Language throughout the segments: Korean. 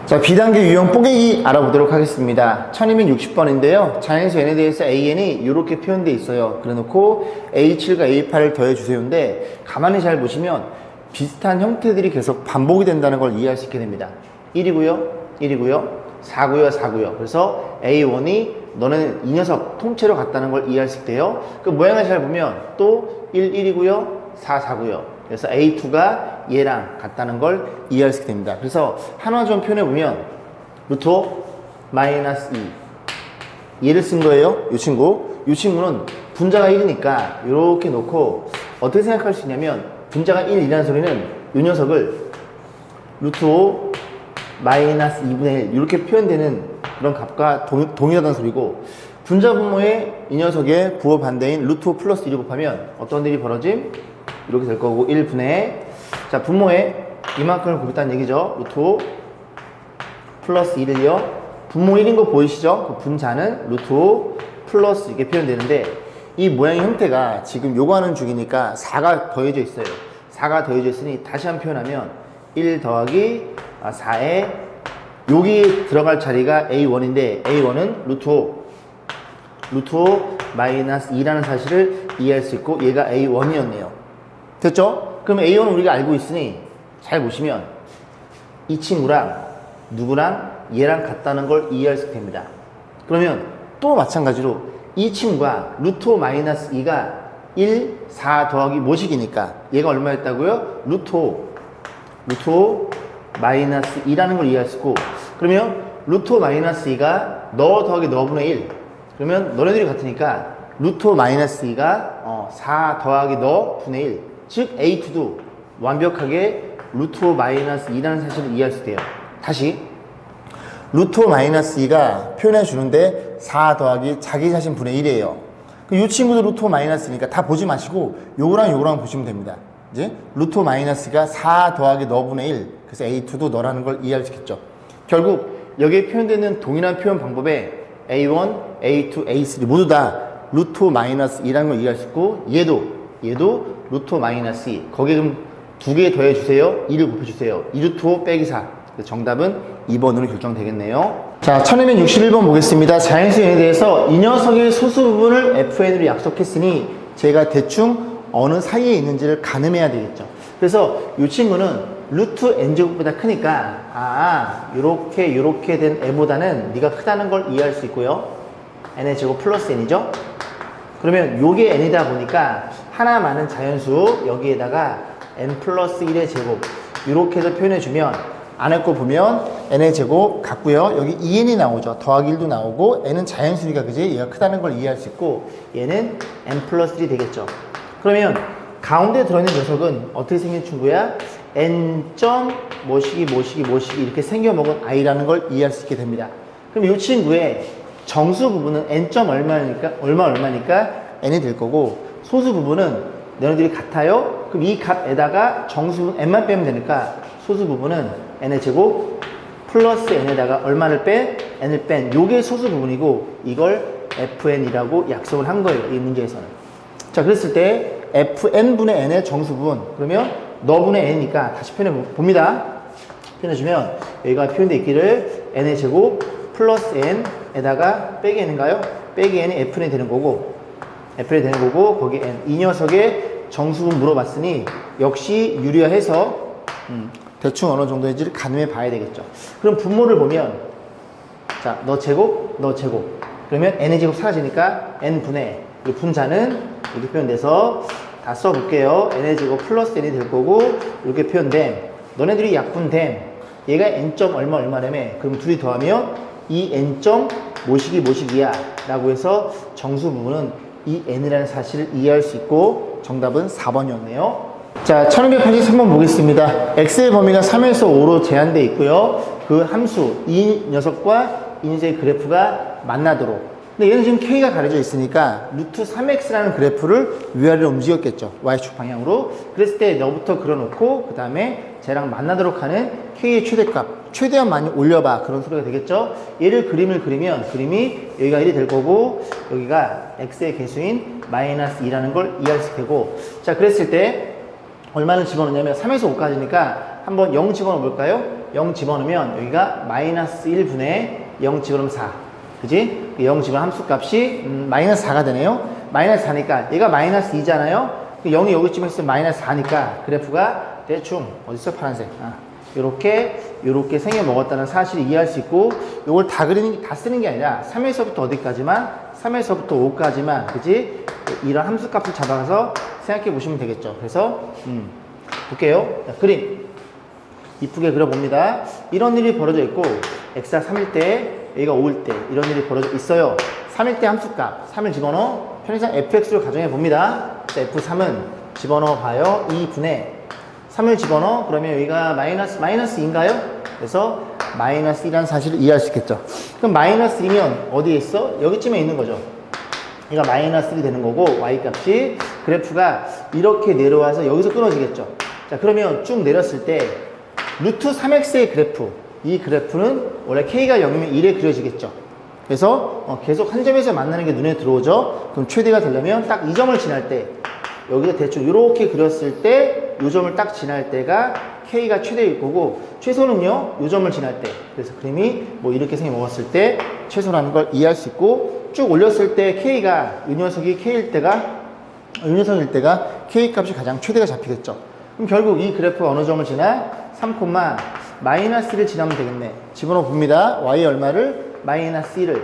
자, B단계 유형 뽀개기 알아보도록 하겠습니다. 1260번인데요. 자연수 n에 대해서 an이 이렇게 표현되어 있어요. 그래 놓고 a7과 a8을 더해주세요인데 가만히 잘 보시면 비슷한 형태들이 계속 반복이 된다는 걸 이해할 수 있게 됩니다. 1이고요, 1이고요, 4고요, 4고요. 그래서 a1이 너는 이 녀석 통째로 같다는 걸 이해할 수 있대요. 그 모양을 잘 보면 또 1, 1이고요, 4, 4고요. 그래서 A2가 얘랑 같다는 걸 이해할 수 있게 됩니다. 그래서 하나 좀 표현해보면 루트 마이너스 2 얘를 쓴 거예요. 이 친구는 분자가 1이니까 이렇게 놓고 어떻게 생각할 수 있냐면 분자가 1이라는 소리는 이 녀석을 루트 마이너스 2분의 1 이렇게 표현되는 그런 값과 동일하다는 소리고, 분자 분모의 이 녀석의 부호 반대인 루트 플러스 1을 곱하면 어떤 일이 벌어짐? 이렇게 될 거고 1분의, 자, 분모에 이만큼을 곱했다는 얘기죠. 루트 플러스 1을요. 분모 1인 거 보이시죠? 그 분자는 루트 플러스 이렇게 표현되는데, 이 모양의 형태가 지금 요거 하는 중이니까 4가 더해져 있어요. 4가 더해져 있으니 다시 한번 표현하면 1 더하기 4에 여기 들어갈 자리가 A1인데 A1은 루트 마이너스 2라는 사실을 이해할 수 있고 얘가 A1이었네요. 됐죠? 그럼 A1은 우리가 알고 있으니 잘 보시면 이 친구랑 누구랑 얘랑 같다는 걸 이해할 수 있게 됩니다. 그러면 또 마찬가지로 이 친구가 루트 마이너스 2가 1, 4 더하기 모식이니까 얘가 얼마였다고요? 루트 마이너스 2라는 걸 이해할 수 있고, 그러면 루트 마이너스 2가 너 더하기 너분의 1, 그러면 너네들이 같으니까 루트 마이너스 2가 4 더하기 너 분의 1, 즉 A2도 완벽하게 루트 마이너스 2라는 사실을 이해할 수 있대요. 다시 루트 마이너스 2가 표현해 주는데 4 더하기 자기 자신 분의 1이에요. 이 친구도 루트 마이너스니까 다 보지 마시고 요거랑 보시면 됩니다. 이제 루트 마이너스가 4 더하기 너분의 1, 그래서 A2도 너라는 걸 이해할 수 있겠죠. 결국 여기에 표현되는 동일한 표현 방법에 A1, A2, A3 모두 다 루트 마이너스 2라는 걸 이해할 수 있고, 얘도 루트 마이너스 2, 거기에 그럼 두 개 더해주세요. 2를 곱해주세요. 2루트 빼기 4. 정답은 2번으로 결정되겠네요. 자, 1261번 보겠습니다. 자연수 n에 대해서 이 녀석의 소수 부분을 fn으로 약속했으니 제가 대충 어느 사이에 있는지를 가늠해야 되겠죠. 그래서 이 친구는 루트 n제곱보다 크니까 요렇게 된 애보다는 네가 크다는 걸 이해할 수 있고요. n의 제곱 플러스 n이죠. 그러면 요게 n이다 보니까 하나 많은 자연수 여기에다가 n 플러스 1의 제곱 이렇게 해서 표현해주면 안에 거 보면 n의 제곱 같고요. 여기 2n이 나오죠. 더하기 1도 나오고 n은 자연수니까 그지? 얘가 크다는 걸 이해할 수 있고 얘는 n 플러스 1이 되겠죠. 그러면 가운데 들어있는 녀석은 어떻게 생긴 친구야? n. 뭐시기 이렇게 생겨먹은 i라는 걸 이해할 수 있게 됩니다. 그럼 이 친구의 정수 부분은 n. 얼마니까 n이 될 거고, 소수 부분은 너네들이 같아요? 그럼 이 값에다가 정수 부분 n만 빼면 되니까 소수 부분은 n의 제곱 플러스 n에다가 얼마를 뺀? n을 뺀 요게 소수 부분이고 이걸 fn이라고 약속을 한 거예요. 이 문제에서는. 자, 그랬을 때 fn분의 n의 정수 부분, 그러면 너분의 n이니까 다시 표현해 봅니다. 표현해주면 여기가 표현되어 있기를 n의 제곱 플러스 n에다가 빼기 n인가요? 빼기 n이 fn이 되는 거고 거기 n, 이 녀석의 정수분 물어봤으니 역시 유리화해서 대충 어느 정도인지를 가늠해 봐야 되겠죠. 그럼 분모를 보면 자, 너 제곱 그러면 n의 제곱 사라지니까 n분의, 이 분자는 이렇게 표현돼서 다 써볼게요. n의 제곱 플러스 n이 될 거고 이렇게 표현됨. 너네들이 약분됨. 얘가 n. 얼마라며. 그럼 둘이 더하면 이 n. 모식이야 라고 해서 정수 부분은 이 n이라는 사실을 이해할 수 있고 정답은 4번이었네요. 자, 1283번 보겠습니다. x의 범위가 3에서 5로 제한되어 있고요. 그 함수, 이 녀석과 이 녀석의 그래프가 만나도록. 근데 얘는 지금 k가 가려져 있으니까 루트 3x라는 그래프를 위아래로 움직였겠죠. y축 방향으로. 그랬을 때 너부터 그려놓고 그 다음에 쟤랑 만나도록 하는 k의 최대값, 최대한 많이 올려봐, 그런 소리가 되겠죠. 얘를 그림을 그리면 그림이 여기가 1이 될 거고 여기가 x의 개수인 마이너스 2라는 걸 이해할 수 있고, 자, 그랬을 때 얼마를 집어넣냐면 3에서 5까지니까 한번 0 집어넣어 볼까요? 0 집어넣으면 여기가 마이너스 1분의 0 집어넣으면 4. 그지? 0 집어넣으면 함수값이 마이너스 4가 되네요. 마이너스 4니까 얘가 마이너스 2잖아요. 0이 여기쯤에 있으면 마이너스 4니까 그래프가 대충 어딨어? 파란색. 요렇게 생겨 먹었다는 사실을 이해할 수 있고, 요걸 다 쓰는 게 아니라 3에서부터 어디까지만? 3에서부터 5까지만, 그지? 이런 함수값을 잡아가서 생각해 보시면 되겠죠. 그래서 볼게요. 자, 그림 이쁘게 그려봅니다. 이런 일이 벌어져 있고, x가 3일 때, a가 5일 때 이런 일이 벌어져 있어요. 3일 때 함수값 3을 집어넣어 편의상 fx를 가정해 봅니다. f3은 집어넣어 봐요. 2분의 3을 집어넣어. 그러면 여기가 마이너스 2인가요? 그래서 마이너스 1이라는 사실을 이해할 수 있겠죠. 그럼 마이너스 1이면 어디에 있어? 여기쯤에 있는 거죠. 얘가 마이너스 1이 되는 거고, y값이 그래프가 이렇게 내려와서 여기서 끊어지겠죠. 자, 그러면 쭉 내렸을 때 루트 3x의 그래프, 이 그래프는 원래 k가 0이면 1에 그려지겠죠. 그래서 계속 한 점에서 만나는 게 눈에 들어오죠. 그럼 최대가 되려면 딱 이 점을 지날 때, 여기서 대충 이렇게 그렸을 때 이 점을 딱 지날 때가 k가 최대일 거고, 최소는요 이 점을 지날 때. 그래서 그림이 뭐 이렇게 생겨 먹었을 때 최소라는 걸 이해할 수 있고, 쭉 올렸을 때 k가 이 녀석이 k일 때가 k 값이 가장 최대가 잡히겠죠. 그럼 결국 이 그래프가 어느 점을 지나? 3, 마이너스 1을 지나면 되겠네. 집어넣어 봅니다. y 얼마를? 마이너스 1을.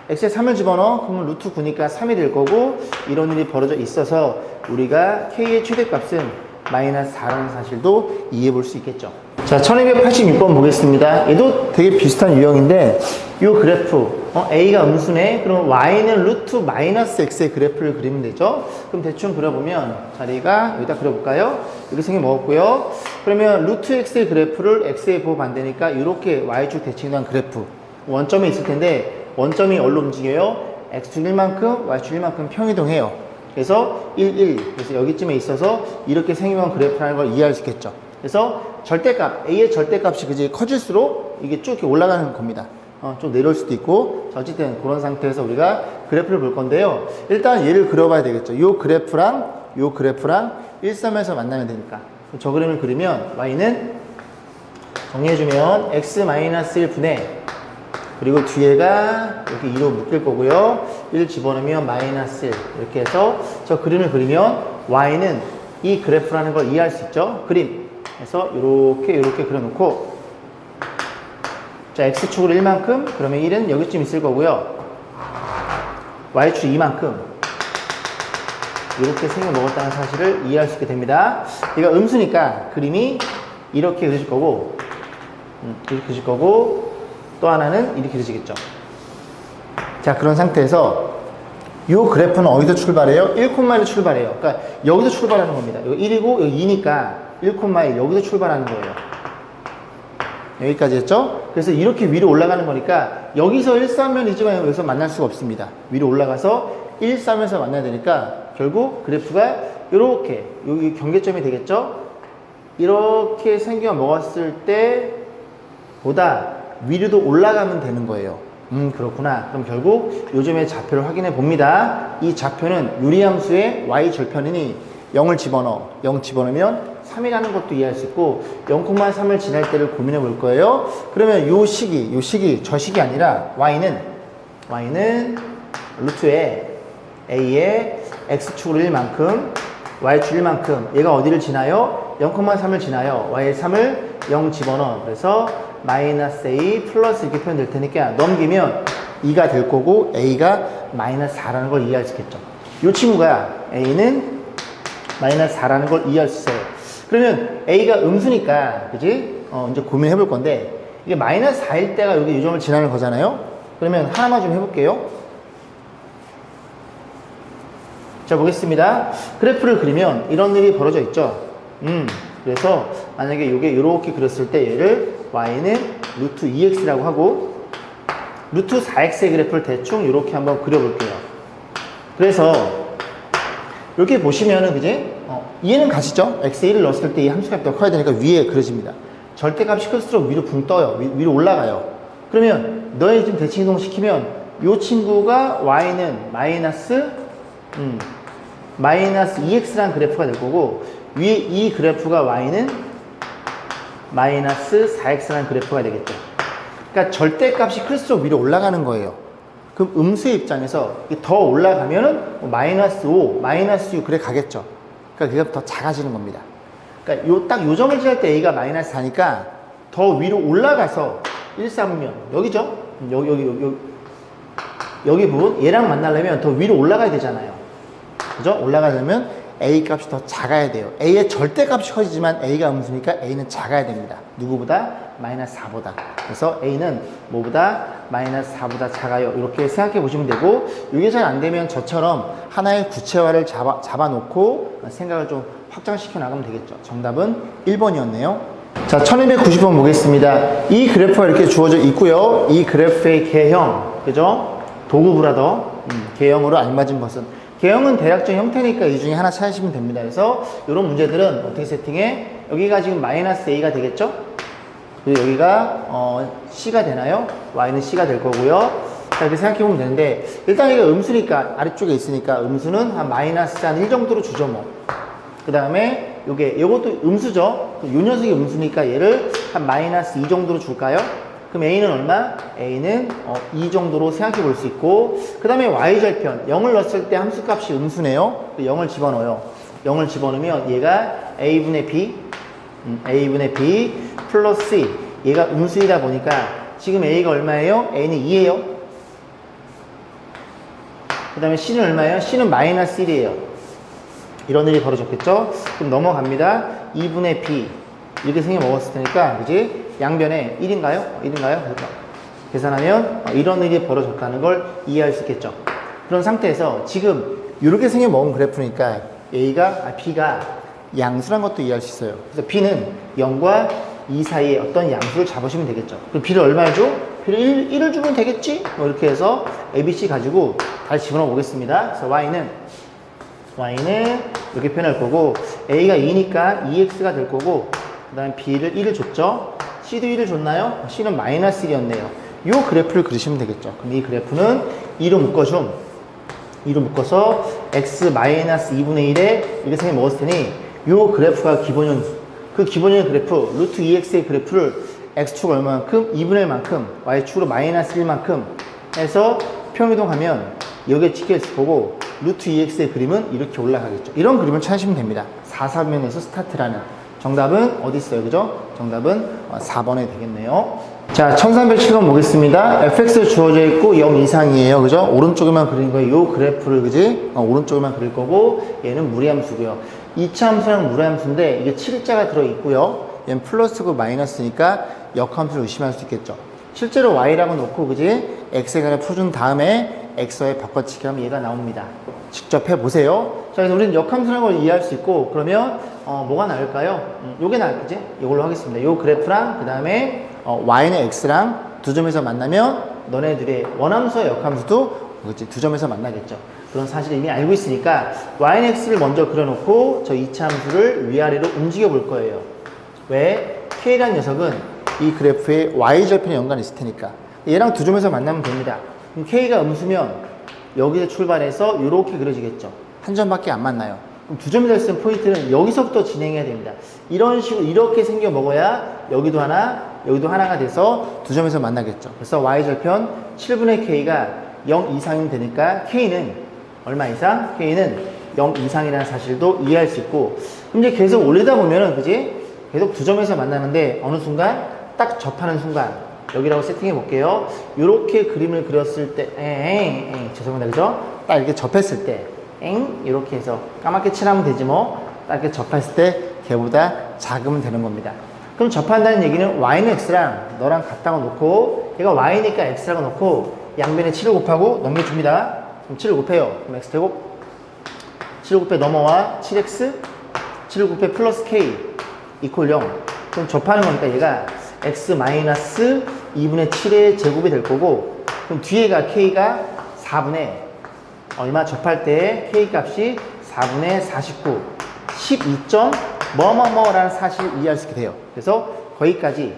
x에 3을 집어넣어. 그러면 루트 9니까 3이 될 거고, 이런 일이 벌어져 있어서 우리가 k의 최대값은 마이너스 4라는 사실도 이해해 볼 수 있겠죠. 자, 1286번 보겠습니다. 얘도 되게 비슷한 유형인데, 이 그래프, a가 음수네. 그럼 y는 루트 마이너스 x의 그래프를 그리면 되죠. 그럼 대충 그려보면 자리가 여기다 그려볼까요? 여기 생겨 먹었고요. 그러면 루트 x의 그래프를 x에 부호 반대니까 이렇게 y축 대칭한 그래프, 원점에 있을 텐데, 원점이 어디로 움직여요? x축 1만큼, y축 1만큼 평이동해요. 그래서 1. 그래서 여기쯤에 있어서 이렇게 생긴 그래프라는 걸 이해할 수 있겠죠. 그래서 절대값, a의 절대값이 그지 커질수록 이게 쭉 이렇게 올라가는 겁니다. 좀 내려올 수도 있고. 자, 어쨌든 그런 상태에서 우리가 그래프를 볼 건데요. 일단 얘를 그려봐야 되겠죠. 요 그래프랑 1,3에서 만나면 되니까. 저 그림을 그리면 y는 정리해주면 x-1분의, 그리고 뒤에가 이렇게 2로 묶일 거고요. 1 집어넣으면 마이너스 1. 이렇게 해서 저 그림을 그리면 y는 이 그래프라는 걸 이해할 수 있죠. 그림. 그래서 이렇게 그려놓고, 자, x축으로 1만큼, 그러면 1은 여기쯤 있을 거고요. y축 2만큼. 이렇게 생겨 먹었다는 사실을 이해할 수 있게 됩니다. 얘가 음수니까 그림이 이렇게 그려질 거고, 이렇게 그려질 거고, 또 하나는 이렇게 그려지겠죠. 자, 그런 상태에서 이 그래프는 어디서 출발해요? 1,1로 출발해요. 그러니까 여기서 출발하는 겁니다. 여기 1이고 여기 2니까 1,1 여기서 출발하는 거예요. 여기까지 했죠? 그래서 이렇게 위로 올라가는 거니까 여기서 1, 3면이지만 여기서 만날 수가 없습니다. 위로 올라가서 1, 3에서 만나야 되니까 결국 그래프가 이렇게 여기 경계점이 되겠죠? 이렇게 생겨 먹었을 때 보다 위로도 올라가면 되는 거예요. 그렇구나. 그럼 결국 요즘의 좌표를 확인해 봅니다. 이 좌표는 유리함수의 y 절편이니 0을 집어넣어. 0 집어넣으면 3이라는 것도 이해할 수 있고, 0,3을 지날 때를 고민해 볼 거예요. 그러면 요 시기, 저 시기 아니라 y는 루트에 a의 x축으로 1만큼, y축 1만큼, 얘가 어디를 지나요? 0,3을 지나요. y의 3을 0 집어넣어. 그래서 마이너스 a 플러스 이렇게 표현될 테니까 넘기면 2가 될 거고, a가 마이너스 4라는 걸 이해할 수 있겠죠. 이 친구가 a는 마이너스 4라는 걸 이해할 수 있어요. 그러면 a가 음수니까, 그지? 이제 고민해 볼 건데, 이게 마이너스 4일 때가 여기 이 점을 지나는 거잖아요. 그러면 하나만 좀 해볼게요. 자, 보겠습니다. 그래프를 그리면 이런 일이 벌어져 있죠. 그래서 만약에 이게 이렇게 그렸을 때 얘를 y는 루트 2x라고 하고, 루트 4x의 그래프를 대충 이렇게 한번 그려볼게요. 그래서 이렇게 보시면은, 그지? 이해는 가시죠? x에 1을 넣었을 때 이 함수값이 더 커야 되니까 위에 그려집니다. 절대값이 클수록 위로 붕 떠요. 위로 올라가요. 그러면 너희 지금 대칭 이동 시키면 이 친구가 y는 마이너스 2x라는 그래프가 될 거고, 위에 이 그래프가 y는 마이너스 4x라는 그래프가 되겠죠. 그러니까 절대값이 클수록 위로 올라가는 거예요. 그럼 음수의 입장에서 더 올라가면은 마이너스 5, 마이너스 6 그래 가겠죠. 그러니까 그게 더 작아지는 겁니다. 그러니까 딱 요 점을 지날 때 a가 마이너스 4니까 더 위로 올라가서 1, 3면 여기죠. 여기 부분 얘랑 만나려면 더 위로 올라가야 되잖아요. 그죠? 올라가려면 a 값이 더 작아야 돼요. a의 절대값이 커지지만 a가 음수니까 a는 작아야 됩니다. 누구보다? 마이너스 4보다. 그래서 a는 뭐보다? 마이너스 4보다 작아요. 이렇게 생각해 보시면 되고, 이게 잘 안 되면 저처럼 하나의 구체화를 잡아놓고 생각을 좀 확장시켜 나가면 되겠죠. 정답은 1번이었네요. 자, 1290번 보겠습니다. 이 그래프가 이렇게 주어져 있고요. 이 그래프의 개형, 그죠? 도구브라더, 개형으로 알맞은 것은, 개형은 대략적 형태니까 이 중에 하나 찾으시면 됩니다. 그래서 이런 문제들은 어떻게 세팅해? 여기가 지금 마이너스 a가 되겠죠? 그리고 여기가 c가 되나요? y는 c가 될 거고요. 자, 이렇게 생각해 보면 되는데, 일단 이거 음수니까 아래쪽에 있으니까 음수는 한 마이너스 한 1 정도로 주죠 뭐. 그 다음에 요것도 음수죠. 요 녀석이 음수니까 얘를 한 마이너스 2 정도로 줄까요? 그럼 a는 얼마? a는 2 정도로 생각해 볼 수 있고, 그 다음에 y절편 0을 넣었을 때 함수값이 음수네요. 0을 집어넣어요. 0을 집어넣으면 얘가 a분의 b 플러스 c, 얘가 음수이다 보니까 지금 a가 얼마예요? a는 2예요. 그 다음에 c는 얼마예요? c는 마이너스 1이에요. 이런 일이 벌어졌겠죠? 그럼 넘어갑니다. 2분의 b 이렇게 생겨 먹었을 테니까, 그지? 양변에 1인가요? 1인가요? 계산하면 이런 일이 벌어졌다는 걸 이해할 수 있겠죠. 그런 상태에서 지금 이렇게 생겨 먹은 그래프니까 b가 양수란 것도 이해할 수 있어요. 그래서 b는 0과 2 사이에 어떤 양수를 잡으시면 되겠죠. 그럼 b를 얼마 줘? b를 1을 주면 되겠지? 뭐 이렇게 해서 abc 가지고 다시 집어넣어 보겠습니다. 그래서 y는 이렇게 표현할 거고, a가 2니까 2x가 될 거고, 그 다음에 b를 1을 줬죠. c도 1을 줬나요? c는 마이너스 1이었네요. 이 그래프를 그리시면 되겠죠. 그럼 이 그래프는 2로 묶어서 x 마이너스 2분의 1에 이렇게 생겨 먹었을 테니, 이 그래프가 기본형, 그 기본형 그래프 루트 2x의 그래프를 x축 얼마만큼? 2분의 1만큼, y축으로 마이너스 1만큼 해서 평이동하면 여기에 찍혀있을 거고, 루트 2x의 그림은 이렇게 올라가겠죠. 이런 그림을 찾으시면 됩니다. 4사면에서 스타트라는. 정답은 어디 있어요? 그죠? 정답은 4번에 되겠네요. 자, 1307번 보겠습니다. fx 주어져 있고 0 이상이에요. 그죠? 오른쪽에만 그린 거예요. 요 그래프를, 그지? 오른쪽에만 그릴 거고, 얘는 무리함수고요. 2차 함수랑 무리함수인데 이게 7자가 들어있고요. 얘는 플러스고 마이너스니까 역함수를 의심할 수 있겠죠. 실제로 y라고 놓고, 그지? x에 관해 풀어준 다음에 x에 바꿔치기 하면 얘가 나옵니다. 직접 해보세요. 자, 그래서 우리는 역함수라는 걸 이해할 수 있고, 그러면 뭐가 나을까요? 요게 나을지? 이걸로 하겠습니다. 요 그래프랑 그 다음에 y는 x랑 두 점에서 만나면 너네들의 원함수와 역함수도 그치, 두 점에서 만나겠죠. 그런 사실을 이미 알고 있으니까 y는 x를 먼저 그려놓고 저 2차 함수를 위아래로 움직여 볼 거예요. 왜? k라는 녀석은 이 그래프에 y절편에 연관이 있을 테니까 얘랑 두 점에서 만나면 됩니다. 그럼 k가 음수면 여기서 출발해서 이렇게 그려지겠죠. 한 점밖에 안 만나요. 그럼 두 점이 될 수 있는 포인트는 여기서부터 진행해야 됩니다. 이런 식으로 이렇게 생겨 먹어야 여기도 하나가 돼서 두 점에서 만나겠죠. 그래서 y절편 7분의 k가 0 이상이면 되니까 k는 얼마 이상? k는 0 이상이라는 사실도 이해할 수 있고, 그럼 이제 계속 올리다 보면은, 그지? 계속 두 점에서 만나는데 어느 순간 딱 접하는 순간 여기라고 세팅해 볼게요. 이렇게 그림을 그렸을 때, 죄송합니다. 그죠? 딱 이렇게 접했을 때, 이렇게 해서 까맣게 칠하면 되지 뭐. 딱 이렇게 접했을 때 걔보다 작으면 되는 겁니다. 그럼 접한다는 얘기는 y는 x랑 너랑 같다고 놓고, 얘가 y니까 x라고 놓고 양변에 7을 곱하고 넘겨줍니다. 그럼 7을 곱해요. 그럼 x제곱 7을 곱해 넘어와 7x 7을 곱해 플러스 k 이퀄 0. 그럼 접하는 거니까 얘가 x 마이너스 2분의 7의 제곱이 될 거고, 그럼 뒤에가 k가 4분의 얼마 접할 때 k 값이 4분의 49 12점 뭐뭐뭐라는 사실을 이해할 수 있게 돼요. 그래서 거기까지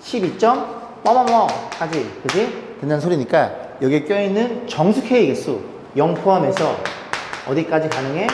12점 뭐뭐뭐까지, 그지? 된다는 소리니까 여기에 껴있는 정수 k 개수 0 포함해서 어디까지 가능해?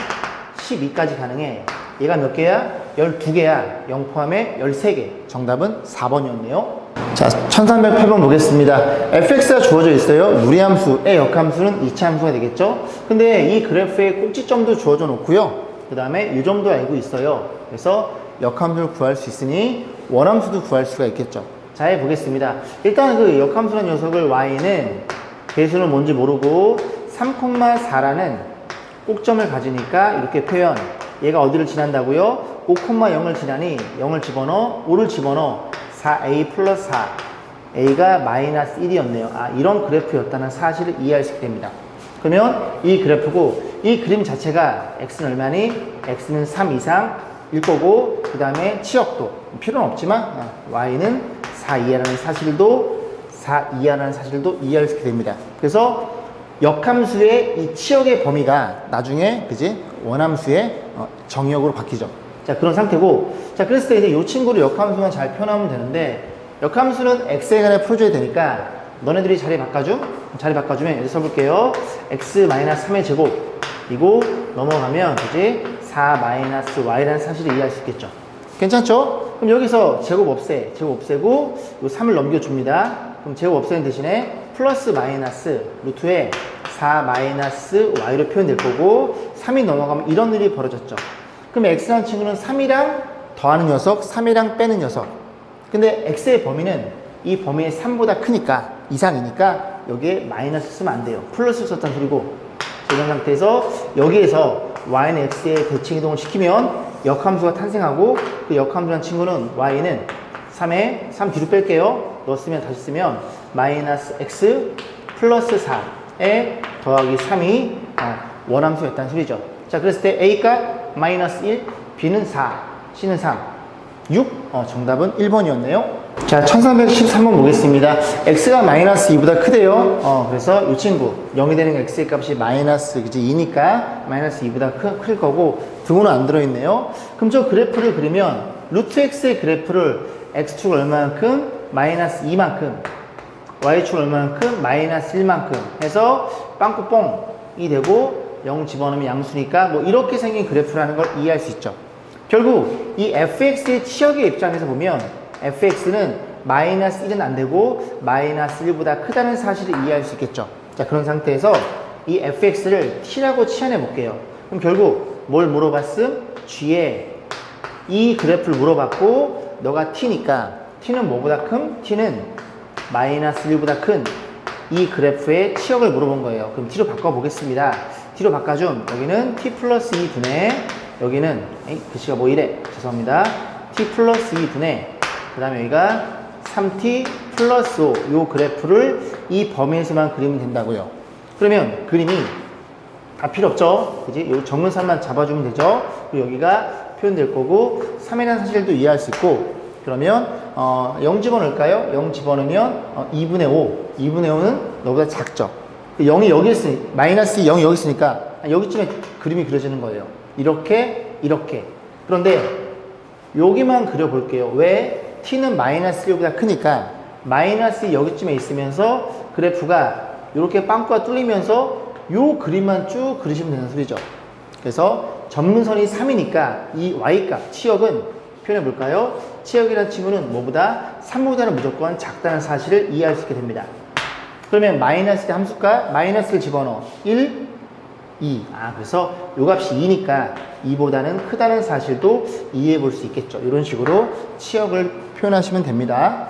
12까지 가능해. 얘가 몇 개야? 12개야. 0 포함해 13개. 정답은 4번이었네요. 자, 1308번 보겠습니다. fx가 주어져 있어요. 무리함수의 역함수는 2차 함수가 되겠죠. 근데 이 그래프에 꼭지점도 주어져 놓고요. 그 다음에 요점도 알고 있어요. 그래서 역함수를 구할 수 있으니 원함수도 구할 수가 있겠죠. 자, 해보겠습니다. 일단 그 역함수라는 녀석을 y는 배수는 뭔지 모르고 3,4라는 꼭점을 가지니까 이렇게 표현. 얘가 어디를 지난다고요? 5,0을 지나니 0을 집어넣어 5를 집어넣어 4a 플러스 4 a가 마이너스 1이었네요. 아, 이런 그래프였다는 사실을 이해할 수 있게 됩니다. 그러면 이 그래프고 이 그림 자체가 x는 얼마니? x는 3 이상 일 거고 그 다음에 치역도 필요는 없지만 y는 4 이하라는 사실도 이해할 수 있게 됩니다. 그래서 역함수의 이 치역의 범위가 나중에 그지 원함수의 정역으로 바뀌죠. 자, 그런 상태고, 자, 그랬을 때 이제 이 친구를 역함수만 잘 표현하면 되는데, 역함수는 x에 관해 풀어줘야 되니까, 너네들이 자리 바꿔주면, 여기 써볼게요. x-3의 제곱, 이고 넘어가면, 그지? 4-y라는 사실을 이해할 수 있겠죠. 괜찮죠? 그럼 여기서 제곱 없애고, 이 3을 넘겨줍니다. 그럼 제곱 없애는 대신에, 플러스 마이너스 루트에 4-y로 표현될 거고, 3이 넘어가면 이런 일이 벌어졌죠. 그럼 x라는 친구는 3이랑 더하는 녀석, 3이랑 빼는 녀석. 근데 x의 범위는 이 범위의 3보다 크니까, 이상이니까 여기에 마이너스 쓰면 안 돼요. 플러스 썼다는 소리고. 이런 상태에서 여기에서 y는 x에 대칭 이동을 시키면 역함수가 탄생하고 그 역함수라는 친구는 y는 3 뒤로 뺄게요. 넣었으면 다시 쓰면 마이너스 x 플러스 4에 더하기 3이 원함수였다는 소리죠. 자, 그랬을 때 a가 마이너스 1, b는 4, c는 3, 6. 정답은 1번이었네요. 자, 1313번 보겠습니다. x가 마이너스 2보다 크대요. 그래서 이 친구 0이 되는 x의 값이 마이너스 2니까 마이너스 2보다 클 거고 등호는 안 들어있네요. 그럼 저 그래프를 그리면 루트 x의 그래프를 x축 얼마만큼? 마이너스 2만큼, y축 얼마만큼? 마이너스 1만큼 해서 빵꾸뽕이 되고 0 집어넣으면 양수니까 뭐 이렇게 생긴 그래프라는 걸 이해할 수 있죠. 결국 이 fx의 치역의 입장에서 보면 fx는 마이너스 1은 안 되고 마이너스 1보다 크다는 사실을 이해할 수 있겠죠. 자, 그런 상태에서 이 fx를 t라고 치환해 볼게요. 그럼 결국 뭘 물어봤음? g에 이 그래프를 물어봤고 너가 t니까 t는 뭐보다 큼? t는 마이너스 1보다 큰 이 그래프의 치역을 물어본 거예요. 그럼 t로 바꿔보겠습니다. t로 바꿔줌. 여기는 t 플러스 2분의 여기는 글씨가 뭐 이래? 죄송합니다. t 플러스 2분의 그 다음에 여기가 3t 플러스 5 요 그래프를 이 범위에서만 그리면 된다고요. 그러면 그림이 다 필요 없죠? 그지? 요 정근선만 잡아주면 되죠? 그리고 여기가 표현될 거고 3이라는 사실도 이해할 수 있고 그러면 0 집어넣을까요? 0 집어넣으면 2분의 5 2분의 5는 너보다 작죠? 0이 여기 있으니 마이너스 0이 여기 있으니까 여기쯤에 그림이 그려지는 거예요. 이렇게 그런데 여기만 그려볼게요. 왜? t는 마이너스 1보다 크니까 마이너스 여기쯤에 있으면서 그래프가 이렇게 빵꾸가 뚫리면서 요 그림만 쭉 그리시면 되는 소리죠. 그래서 점근선이 3이니까 이 y값 치역은 표현해 볼까요? 치역이라는 친구는 뭐보다 3보다는 무조건 작다는 사실을 이해할 수 있게 됩니다. 그러면 마이너스 의 함수가 마이너스를 집어넣어 1, 2. 그래서 요 값이 2니까 2보다는 크다는 사실도 이해해 볼 수 있겠죠. 이런 식으로 치역을 표현하시면 됩니다.